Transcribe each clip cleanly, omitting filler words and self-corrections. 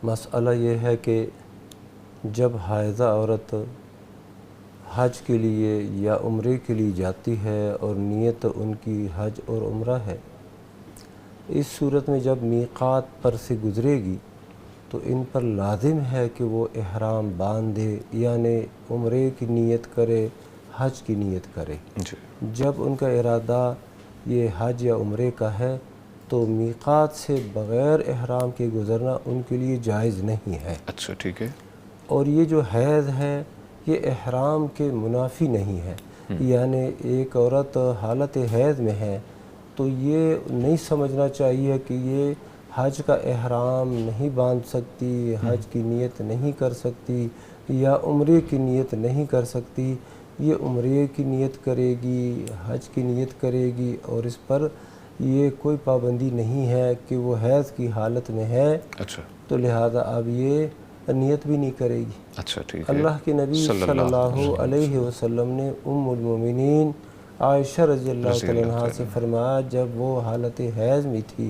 مسئلہ یہ ہے کہ جب حائضہ عورت حج کے لیے یا عمرے کے لیے جاتی ہے اور نیت ان کی حج اور عمرہ ہے، اس صورت میں جب میقات پر سے گزرے گی تو ان پر لازم ہے کہ وہ احرام باندھے، یعنی عمرے کی نیت کرے، حج کی نیت کرے۔ جب ان کا ارادہ یہ حج یا عمرے کا ہے تو میقات سے بغیر احرام کے گزرنا ان کے لیے جائز نہیں ہے۔ اچھا، ٹھیک ہے۔ اور یہ جو حیض ہے یہ احرام کے منافی نہیں ہے، یعنی ایک عورت حالت حیض میں ہے تو یہ نہیں سمجھنا چاہیے کہ یہ حج کا احرام نہیں باندھ سکتی، حج کی نیت نہیں کر سکتی یا عمرے کی نیت نہیں کر سکتی۔ یہ عمرے کی نیت کرے گی، حج کی نیت کرے گی، اور اس پر یہ کوئی پابندی نہیں ہے کہ وہ حیض کی حالت میں ہے، تو لہذا اب یہ نیت بھی نہیں کرے گی۔ اچھا، ٹھیک ہے۔ اللہ کے نبی صلی اللہ علیہ وسلم نے ام المومنین عائشہ رضی اللہ تعالیٰ عنہ سے فرمایا جب وہ حالت حیض میں تھی،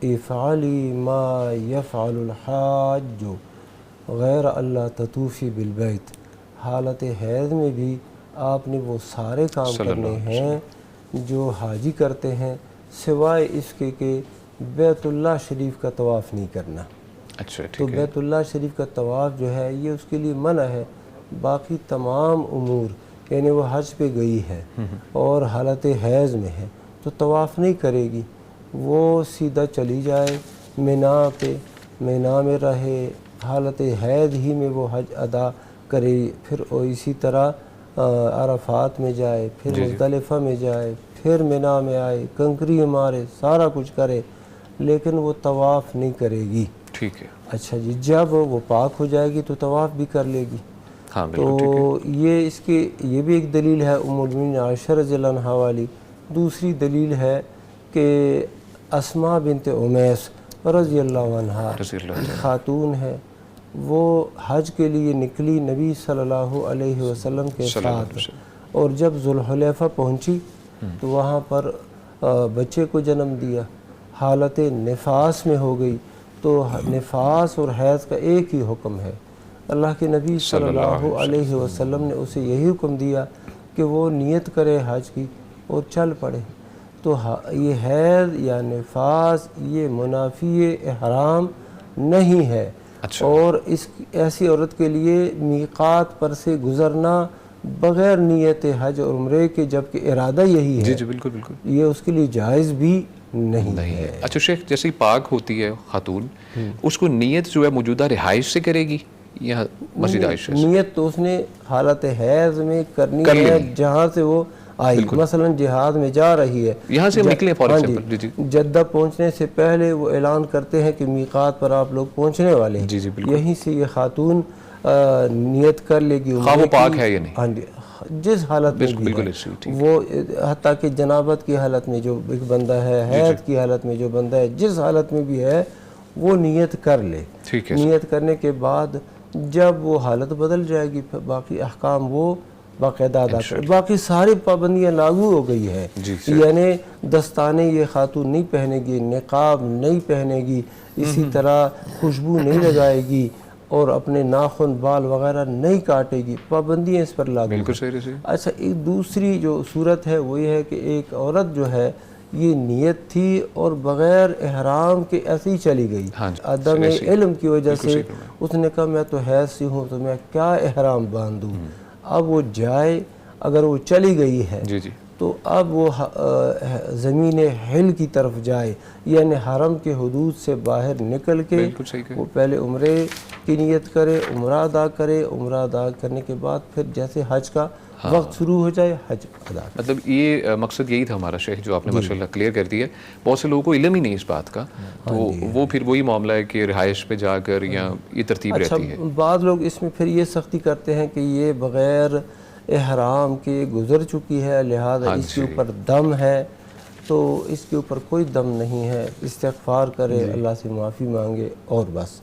افعلی ما یفعل الحاج غیر اللہ تطوفی بالبیت، حالت حیض میں بھی آپ نے وہ سارے کام کرنے ہیں جو حاجی کرتے ہیں، سوائے اس کے کہ بیت اللہ شریف کا طواف نہیں کرنا۔ اچھا، تو بیت اللہ شریف کا طواف جو ہے یہ اس کے لیے منع ہے۔ باقی تمام امور، یعنی وہ حج پہ گئی ہے اور حالت حیض میں ہے تو طواف نہیں کرے گی، وہ سیدھا چلی جائے مینا پہ، مینا میں رہے، حالت حیض ہی میں وہ حج ادا کرے، پھر اسی طرح عرفات میں جائے، پھر مزدلفہ میں جائے، پھر مینا میں آئے، کنکری مارے، سارا کچھ کرے، لیکن وہ طواف نہیں کرے گی۔ ٹھیک ہے۔ اچھا جی، جب وہ پاک ہو جائے گی تو طواف بھی کر لے گی۔ تو یہ اس کی یہ بھی ایک دلیل ہے ام المومنین عائشہ رضی اللہ عنہ والی۔ دوسری دلیل ہے کہ اسماء بنت امیس رضی اللہ عنہ خاتون ہے، وہ حج کے لیے نکلی نبی صلی اللہ علیہ وسلم کے ساتھ، اور جب ذوالحلیفہ پہنچی تو وہاں پر بچے کو جنم دیا، حالت نفاس میں ہو گئی۔ تو نفاس اور حیض کا ایک ہی حکم ہے۔ اللہ کے نبی صلی اللہ علیہ وسلم نے اسے یہی حکم دیا کہ وہ نیت کرے حج کی اور چل پڑے۔ تو یہ حیض یا نفاس یہ منافی احرام نہیں ہے، اور اس ایسی عورت کے لیے میقات پر سے گزرنا بغیر نیت حج اور عمرے کے، جبکہ ارادہ یہی ہے، جی بالکل بالکل، یہ اس کے لیے جائز بھی نہیں ہے۔ اچھا شیخ، جیسے پاک ہوتی ہے خاتون، اس کو نیت جو ہے موجودہ رہائش سے کرے گی یا مسجد عائشہ سے؟ نیت تو اس نے حالت حیض میں کرنی ہے جہاں سے وہ آئی، مثلا جہاد میں جا رہی ہے، یہاں سے نکلے فار ایگزامپل، جدہ پہنچنے سے پہلے وہ اعلان کرتے ہیں کہ میقات پر آپ لوگ پہنچنے والے ہیں، یہیں سے یہ خاتون نیت کر لے گی، خواہ وہ پاک ہے یا نہیں، ہاں جی، جس حالت میں بھی ہے، وہ حتیٰ کہ جنابت کی حالت میں جو ایک بندہ ہے، حیض کی حالت میں جو بندہ ہے، جس حالت میں بھی ہے وہ نیت کر لے۔ نیت کرنے کے بعد جب وہ حالت بدل جائے گی، باقی احکام وہ باقاعدہ ادا کرے، باقی ساری پابندیاں لاگو ہو گئی ہے، یعنی دستانے یہ خاتون نہیں پہنے گی، نقاب نہیں پہنے گی، اسی طرح خوشبو نہیں لگائے گی، اور اپنے ناخن بال وغیرہ نہیں کاٹے گی، پابندیاں اس پر لاگو ہیں۔ اچھا، ایک دوسری جو صورت ہے وہ یہ ہے کہ ایک عورت جو ہے یہ نیت تھی اور بغیر احرام کے ایسے ہی چلی گئی، عدم علم کی وجہ سے اس نے کہا میں تو حیض سے ہوں تو میں کیا احرام باندھوں۔ اب وہ جائے، اگر وہ چلی گئی ہے تو اب وہ زمین حل کی طرف جائے، یعنی حرم کے حدود سے باہر نکل کے وہ پہلے عمرے کی نیت کرے، عمرہ ادا کرے، عمرہ ادا کرنے کے بعد پھر جیسے حج کا وقت شروع ہو جائے حج ادا کرے۔ مطلب یہ مقصد یہی تھا ہمارا شیخ، جو آپ نے ماشاءاللہ کلیئر کر دیا۔ بہت سے لوگوں کو علم ہی نہیں اس بات کا، تو وہ پھر وہی معاملہ ہے کہ رہائش پہ جا کر یا یہ ترتیب رہتی ہے۔ بعض لوگ اس میں پھر یہ سختی کرتے ہیں کہ یہ بغیر احرام کے گزر چکی ہے، لہذا اس کے اوپر دم ہے، تو اس کے اوپر کوئی دم نہیں ہے، استغفار کرے، اللہ سے معافی مانگے اور بس۔